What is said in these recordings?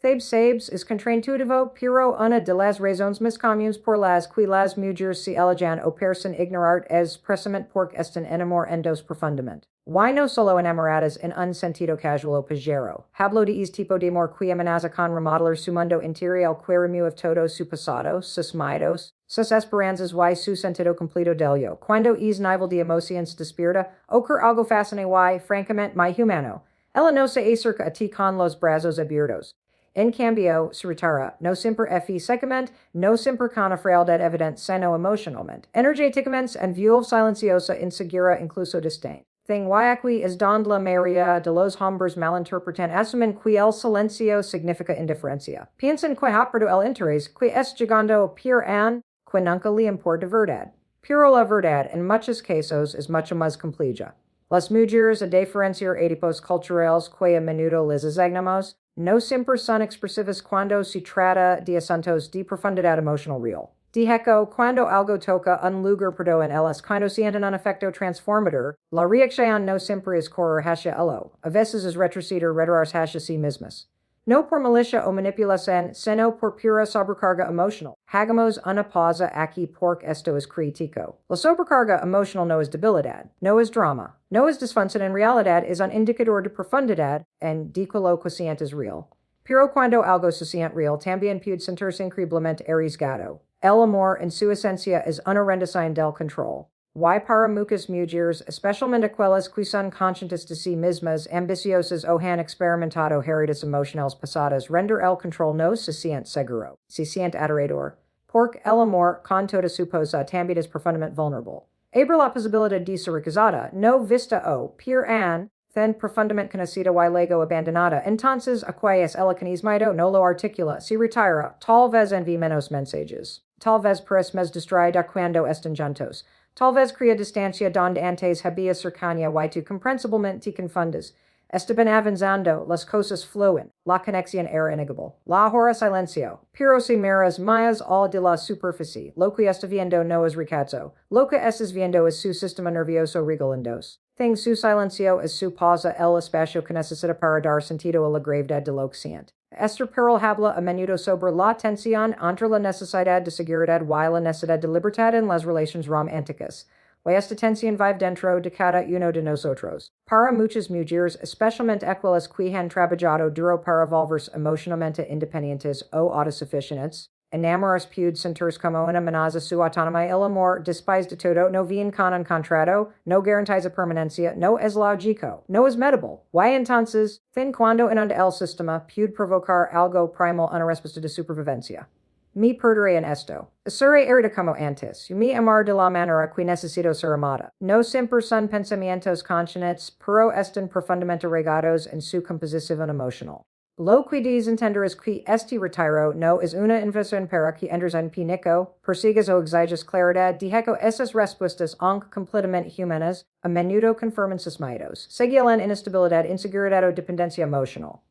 Sabes is contraintuitivo, pero una de las razones más comunes por las que las mujeres se alejan o parecen ignorar es precisamente porque están enamoradas profundamente. Why no solo enamoradas en un sentido casual o pasajero? Hablo de tipo de amor que amenaza con remodelar su mundo interior que remueve todo su pasado, sus miedos, sus esperanzas y su sentido completo dello. Cuando es nivel de emociones despierta, ocurre algo fascinante y, francamente, muy humano. Ella no se acerca a ti con los brazos abiertos. En cambio, se retira, no siempre físicamente, no siempre con una frialdad evidente, sino emocionalmente, energéticamente, en viuva silenciosa, insegura, incluso distinta. Thing aquí es donde la mayoría de los hombres malinterpretan asumen que el silencio significa indiferencia. Piensan que ha perdido el interés, que es llegando per an, que nunca le importa verdad. Pero la verdad, en muchos casos, es mucho más compleja. Las mujeres a diferenciar adipos culturales que a menudo les asignamos, no siempre son expresivas cuando se trata de asuntos de profundidad emocional real. De hecho, cuando algo toca un lugar perdido en ellas, cuando sienten un efecto transformador, la reacción no siempre es correr hacia ello, a veces es retroceder hacia sí mismas. No por malicia o manipulación, sino por pura sobrecarga emocional. Hagamos una pausa aquí porque esto es crítico. La sobrecarga emocional no es debilidad, no es drama, no es disfunción en realidad, es un indicador de profundidad en de que lo que sientes real. Pero cuando algo se siente real, también puede sentirse increíblemente arriesgado. El amor, en su esencia, es una rendición del control. Y para muchas mujeres, especialmente aquellas que son conscientes de sí mismas, ambiciosas o han experimentado heridas emocionales pasadas, render el control no se siente seguro, se siente aterrador. Porque el amor, con toda su posa, también es profundamente vulnerable. Abre la posibilidad de ser rechazada, no vista o, per an, then profundamente conocida y luego abandonada. Entonces, es el canismito no lo articula, se retira, tal vez envía menos mensajes. Tal vez parece más distraída cuando están juntos. Tal vez crea distancia donde antes había cercanía y tú comprensiblemente te confundes. Estaban avanzando, las cosas fluyen, la conexión era innegable. La hora silencio, pero si miras más all de la superficie, lo que está viendo no es ricazo, lo que estás viendo es su sistema nervioso regalandos. Su silencio es su pausa, el espacio que necesita para dar sentido a la gravedad de lo que siente. Este peril habla a menudo sobre la tensión entre la necesidad de seguridad y la necesidad de libertad en las relaciones románticas. Y esta tensión vive dentro de cada uno de nosotros. Para muchas mujeres, especialmente aquellas que han trabajado duro para volverse emocionalmente independientes o autosuficientes, enamorarse puede sentirse como una amenaza su autonomía. El amor, después de todo, no viene con un contrato, no garantiza permanencia, no es lógico, no es medible. Y entonces, cuando inunda el sistema, puede provocar algo primal, una respuesta de supervivencia. Me perderé en esto. Seré herida como antes. Me amar de la manera que necesito ser amada. No siempre son pensamientos conscientes, pero están profundamente regados en su composición emocional. Lo que desentender es que este retiro no es una invasión para que entres en pánico, persigas o exiges claridad. Dejo esas respuestas, aunque completamente humanas, a menudo confirman sus miedos. Seguirán inestabilidad, inseguridad o dependencia emocional.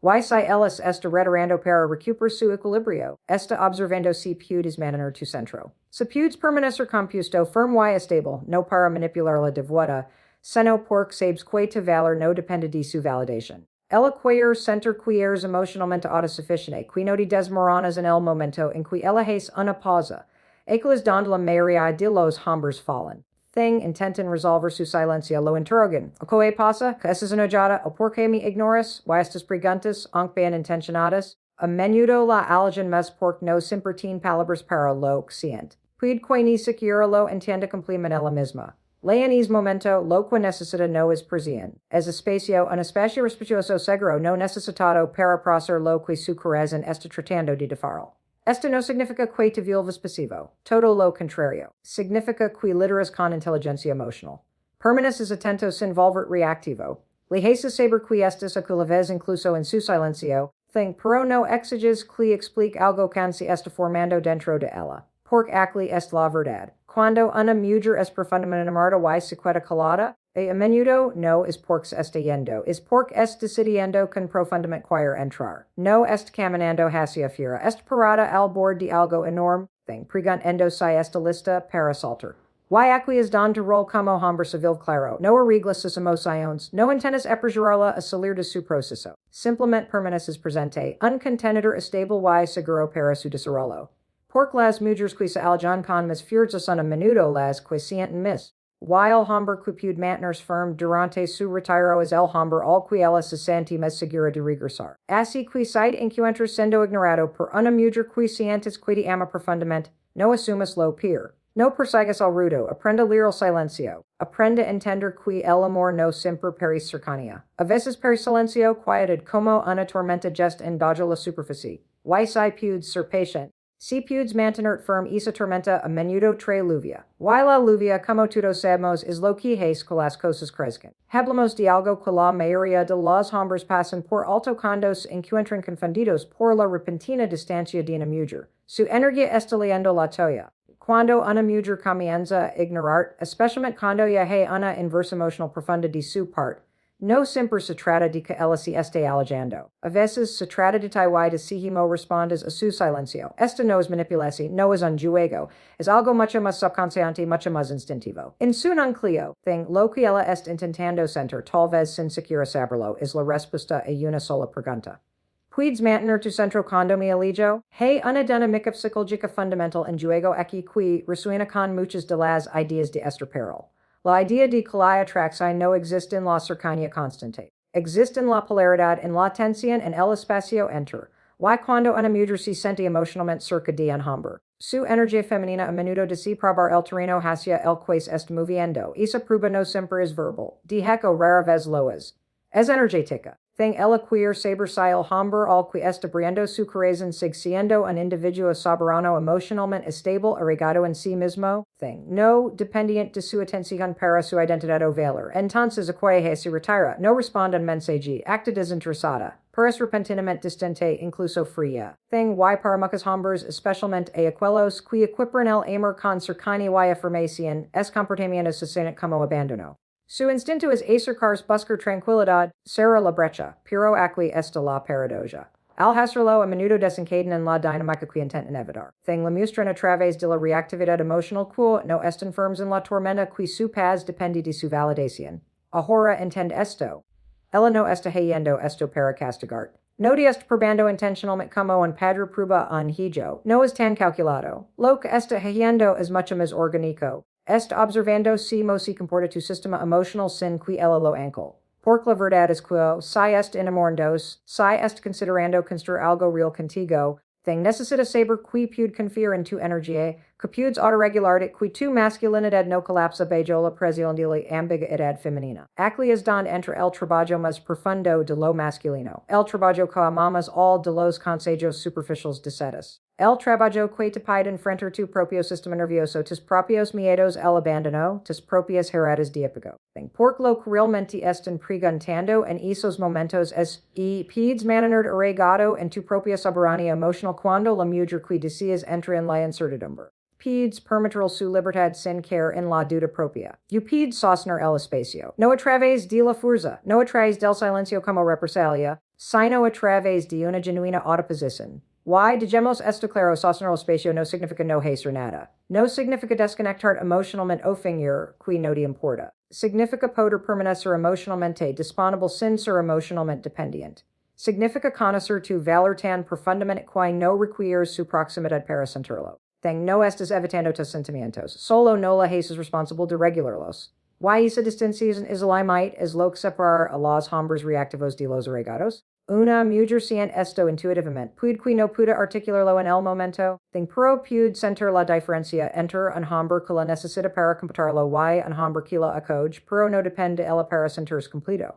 Y si ellas está retirando para recuperar su equilibrio, está observando si puedes mantener tu centro. Si puedes permanecer compuesto, firme y estable, no para manipularla de vuelta, sino porque sabes que tu valor no depende de su validación. Ella queer center queers emocionalmente autosuficiente, que no te desmoronas en el momento en que eliges una pausa. Aquellas donde la mayoría de los hombres fallen. Intentan resolver su silencio, lo interrogan. ¿O qué pasa? ¿Que estás enojada? ¿O por qué me ignoras? ¿O estas preguntas, aunque bien intencionadas? A menudo la alejan más porque no siempre tienen palabras para lo que siente. Puede que ni siquiera lo entienda completamente ella misma. En ese momento, lo que necesita no es presión. Es un espacio respetuoso seguro no necesitado para procesar lo que su corazón está tratando de defarlo. Esto no significa que te vuelvas pasivo. Todo lo contrario. Significa que lideras con inteligencia emocional. Permaneces atento sin volver reactivo. Ligeses saber que estás a la vez incluso en su silencio. Pero no exiges que explique algo que se está formando dentro de ella. Porque aquí es la verdad. Cuando una mujer es profundamente enamorada y se queda calada, a menudo no es porque se está yendo, es porque está decidiendo con profundamente querer entrar. No está caminando hacia afuera, está parada al borde de algo enorme, preguntando si está lista para saltar. Why acquies don de rol como hombre civil claro, no arreglas sus emociones, no intentas epregerarla a salir de su proceso. Simplement permaneces presente, uncontenitor estable y seguro para su desarrollo. Porque las mujeres que se alejan con más fuerza son a menudo las que sienten mis. Y el hombre que puede mantenerse firme durante su retiro es el hombre al que ella se siente más segura de regresar. Así que side encuentra siendo ignorado por una mujer que sientes que te ama profundamente, no asumas lo peor. No persigas al ruido, aprende a leer el silencio. Aprende a entender que el amor no siempre peri cercanía. A veces peri silencio quietud como una tormenta gest en bajo la superficie. Y si pudes ser patient. Si pudes mantenerte firme esa tormenta a menudo trae lluvia. Y la lluvia, como todos sabemos, es lo que hace que las cosas crezcan. Hablamos de algo que la mayoría de los hombres pasan por alto cuando se encuentran confundidos por la repentina distancia de una mujer. Su energía está leyendo la tuya. Cuando una mujer comienza a ignorarte, especialmente cuando ya hay una inversa emocional profunda de su parte, no siempre se trata de que ella se esté alejando. A veces se trata de de si no respondes a su silencio. Esto no es manipulación, no es un juego. Es algo mucho más subconsciente, mucho más instintivo. En su núcleo, lo que ella está intentando sentir, tal vez sin siquiera saberlo, es la respuesta a una sola pregunta. Puedes mantener tu centro cuando mi alijo? Hay una dinámica psicológica fundamental en juego aquí que resuena con muchas de las ideas de este peril. La idea de que la atracción no existe en la cercanía constante. Existe en la polaridad, en la tensión, en el espacio entre. Y cuando una mujer se siente emocionalmente cerca de un hombre. Su energía femenina a menudo decide probar el terreno hacia el que está moviendo. Esa prueba no siempre es verbal. De hecho rara vez lo es. Es energética. Ella queer saber si el hombre al que está brindando su corazón sigue siendo un individuo soberano emocionalmente estable arraigado en sí mismo. No dependiente de su atención para su identidad o valor. Entonces aquella se retira, no responde un mensaje, acta desinteresada. Parece repentinamente distante, incluso fría. Y para muchos hombres, especialmente a aquellos que equiparan el amor con cercanía y afirmación, es comportamiento se siente como abandono. Su instinto es acercarse buscar tranquilidad, cerrar la brecha, pero aquí está la paradoja. Al hacerlo a menudo desencadenan la dinámica que intentan evitar. La muestran a través de la reactividad emocional que no están firmes en la tormenta que su paz depende de su validación. Ahora entiende esto. Ella no está haciendo esto para castigarte. No te está probando intencionalmente como un padre prueba un hijo. No es tan calculado. Lo que está haciendo es mucho más orgánico. Está observando si se comporta tu sistema emocional sin que ella lo ankle. Porque la verdad es que si está enamorándose, si está considerando construir algo real contigo, necesita saber que puede confiar en tu energía, que puedes autorregularte, que tu masculinidad no colapsa bajo la presión de la ambiguidad femenina. Aquí es donde entra el trabajo más profundo de lo masculino. El trabajo que amamos all de los consejos superficiales de sedas. El trabajo que te pide enfrentar tu propio sistema nervioso, tus propios miedos el abandono, tus propias heridas de apego. Porque lo que realmente están preguntando en esos momentos es y pides mantener arraigado en tu propia soberanía emocional cuando la mujer que deseas entra en la incertidumbre. Pides permitir su libertad sin caer en la duda propia. You pides sostener el espacio. No a través de la fuerza, no a través del silencio como represalia, sino a través de una genuina autoposición. Why digamos esto claro sostener el espacio no significa no hacer nada. No significa desconectar emocionalmente o fingir que no te importa. Significa poder permanecer emocionalmente disponible sin ser emocionalmente dependiente. Significa conocer tu valor tan profundamente que no requieres su proximidad para sentirlo. No estás evitando tus sentimientos. Solo no la haces responsable de regularlos. Why esa distinción es la might es lo que separa a los hombres reactivos de los arraigados. Una mujer siente esto intuitivamente. Puede que no pueda articularlo en el momento. Pero puede sentir la diferencia entre un hombre que la necesita para completarlo y un hombre que la acoge, pero no depende de ella para sentirse completo.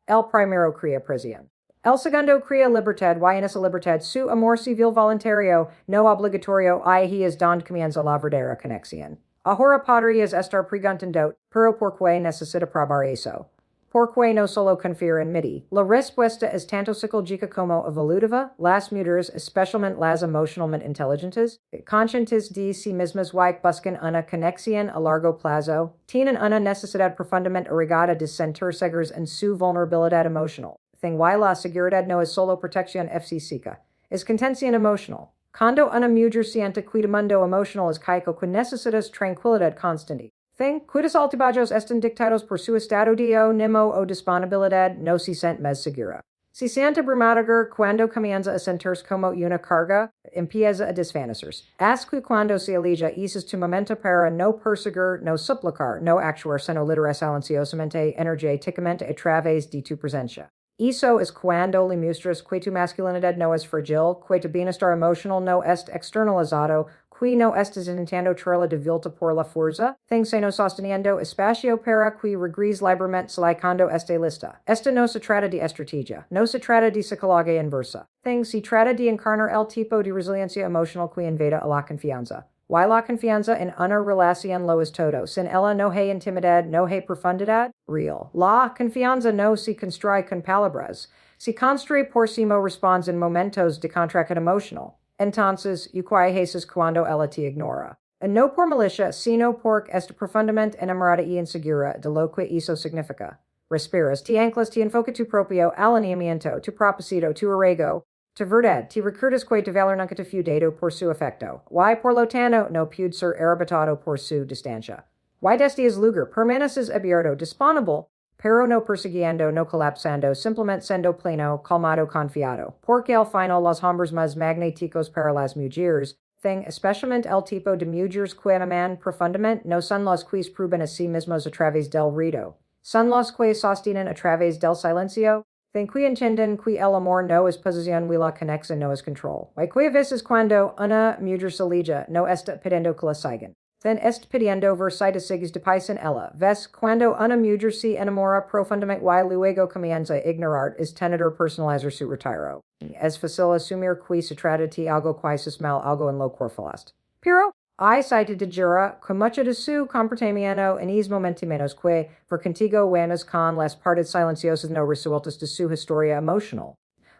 El primero crea presión. El segundo crea libertad y en esa libertad su amor civil voluntario, no obligatorio, y es donde comienza la verdadera conexión. Ahora podrías estar preguntando, pero ¿por qué necesita probar eso? ¿Por qué no solo confiar en mí? La respuesta es tanto psicológica como evolutiva. Las mujeres, especialmente las emocionalmente inteligentes, conscientes de sí mismas y buscan una conexión a largo plazo, tienen una necesidad profundamente arraigada de sentir seguras en su vulnerabilidad emocional. Y la seguridad no es solo protección física, es contención emocional. Cuando una mujer siente que el mundo emocional es caico que necesitas tranquilidad constante. Thing, cuidas altibajos están dictados por su estado dio nimo o disponibilidad no se sent mes segura. Si siente brumadiger cuando comienza a sentirse como una carga, empieza a desvanecerse. Asque cuando se alija es tu momento para no perseguir, no suplicar, no actuar sino literar silenciosamente, energeticamente a través de tu presencia. Eso es cuando le muestras que tu masculinidad no es fragile, que tu bienestar emocional no es externalizado, que no estás intentando traerla de vuelta por la fuerza, thing se no sosteniendo espacio para que regres libremente cuando esté lista. Esta no se trata de estrategia, no se trata de psicología inversa. Thing se trata de encarnar el tipo de resiliencia emocional que invade a la confianza. Why la confianza en una relación lo es todo. Sin ella no hay intimidad, no hay profundidad. Real. La confianza no se construye con palabras. Se construye por si mo responde en momentos de contracción emocional. Entonces, ¿cuál es cuando ella te ignora? No por malicia, sino porque está profundamente enamorada y insegura de lo que eso significa. Respiras, te anclas, te enfoca tu propio alineamiento, tu propósito, tu arraigo. Tu verdad, te recuerdas que tu valor nunca te fue dado por su efecto. Why por lo tanto no puede ser arrebatado por su distancia. Why desde es lugar permaneces abierto, disponible, pero no persiguiendo, no colapsando, simplemente siendo pleno, calmado, confiado. Porque al final los hombres más magnéticos para las mujeres, thing, especialmente el tipo de mujeres que aman profundamente, no son los que prueben a sí mismos a través del rito. Son los que sostienen a través del silencio. Thing que entienden que el amor no es posición y la conexión no es control. Y que a veces cuando una mujer se alija, no está pidiendo que la sigan. Then está pidiendo ver si te sigues de pais en ella. Ves, cuando una mujer se enamora profundamente y luego comienza a ignorar, es tenedor personalizar su retiro. Es fácil asumir que se trata de algo que es mal, algo en lo corfalast. Pero, hay siete de jura que mucho de su comportamiento en es momentos que ver contigo buenas con las partes silenciosas no resueltas de su historia emocional.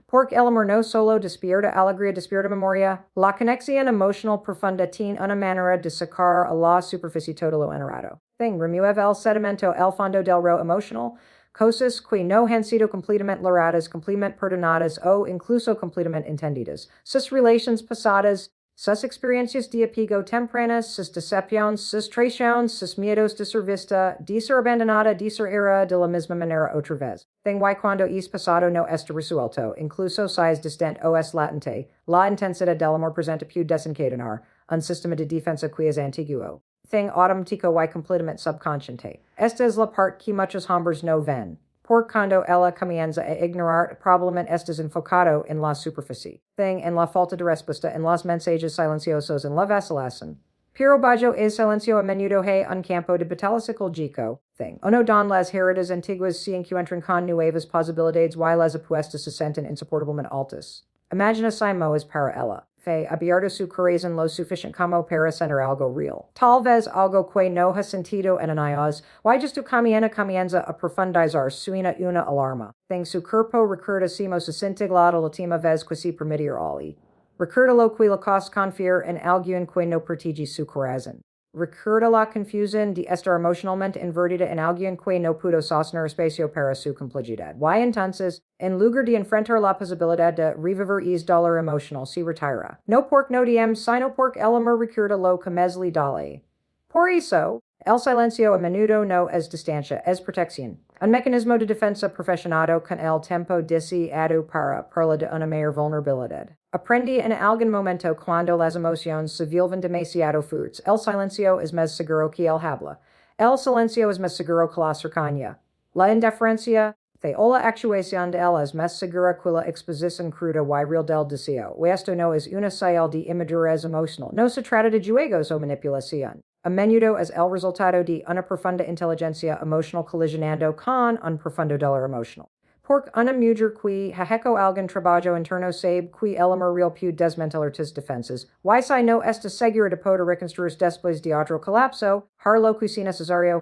Porque el amor no solo despierta alegría, despierta memoria, la conexión emocional profunda tiene una manera de sacar a la superficie todo lo enterrado. Thing, remueve el sedimento, el fondo del ro emocional, cosas que no han sido completamente logradas, completamente perdonadas o incluso completamente entendidas. Sus relaciones pasadas, sus experiencias de apego tempranas, sus decepciones, sus traiciones, sus miedos de ser vista, de ser abandonada, de ser era de la misma manera otra vez. Thing why cuando es pasado no está resuelto, incluso si es distante o es latente, la intensidad del amor presenta puede desencadenar un sistema de defensa que es antiguo. Thing automático y completamente subconsciente. Esta es la parte que muchos hombres no ven. Por cuando ella comienza a ignorar, probablemente estés enfocado en la superficie. Thing, en la falta de respuesta, en los mensajes silenciosos, en la vacilación. Pero bajo es silencio a menudo hay un campo de batalla psicológico. Thing, uno don las heridas antiguas se encuentran con nuevas posibilidades y las apuestas se sienten insoportablemente altas. Imagina si mo es para ella. Fe, abierto su corazón lo suficiente como para sentir algo real. Tal vez algo que no ha sentido en años, y justo comienza a profundizar suena una alarma. Thing su cuerpo recuerda si mo se siente la última vez que se permitir ali. Recuerda lo que le cost confiar en alguien que no protege su corazón. Recuerda la confusión de estar emocionalmente invertida en alguien que no pudo sostener espacio para su complejidad. Y entonces, en lugar de enfrentar la posibilidad de revivir es dolor emocional, se retira. No porque no diem, sino porque el amor recuerda lo que más le duele. Por eso, el silencio a menudo no es distancia, es protección. Un mecanismo de defensa perfeccionado con el tiempo deseado para perla de una mayor vulnerabilidad. Aprendí en algún momento cuando las emociones se vuelven demasiado fuertes. El silencio es más seguro que el habla. El silencio es más seguro que la cercanía. La indiferencia de la actuación de él es más segura que la exposición cruda y real del deseo. Esto no es una señal de inmadurez emocional. No se trata de juegos o manipulación. A menudo es el resultado de una profunda inteligencia emocional colisionando con un profundo dolor emocional. Porque una mujer que ha hecho algún trabajo interno sabe que el amor real puede desmantelar tus defensas. Y si no está segura de poder reconstruir después de otro colapso, harlo que sea necesario,